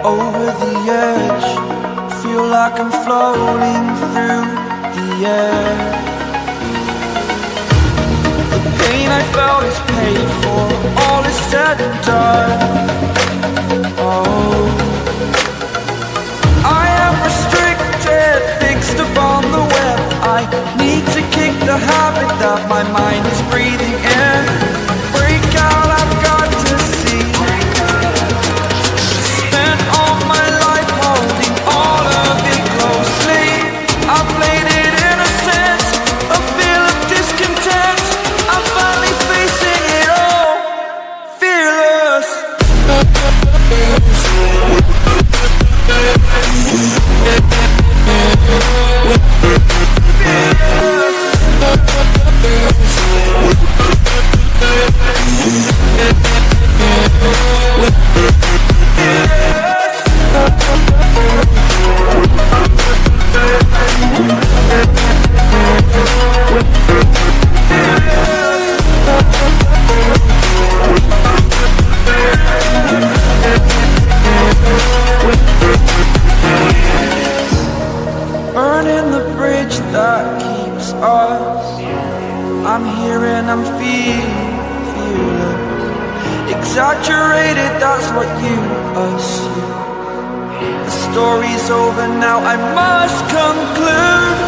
Over the edge, feel like I'm floating through the air. The pain I felt is paid for, all is said and done. Oh, I am restricted, fixed upon the web. I need to kick the habit that my mind is breathing in. Break out, I've got to see. Spent all my life holding all of it closely. I played it innocent, a feel of discontent. I'm finally facing it all, fearless. Burning the bridge that keeps us. I'm here and I'm feeling fearless. Exaggerated, that's what you assume. The story's over now, I must conclude.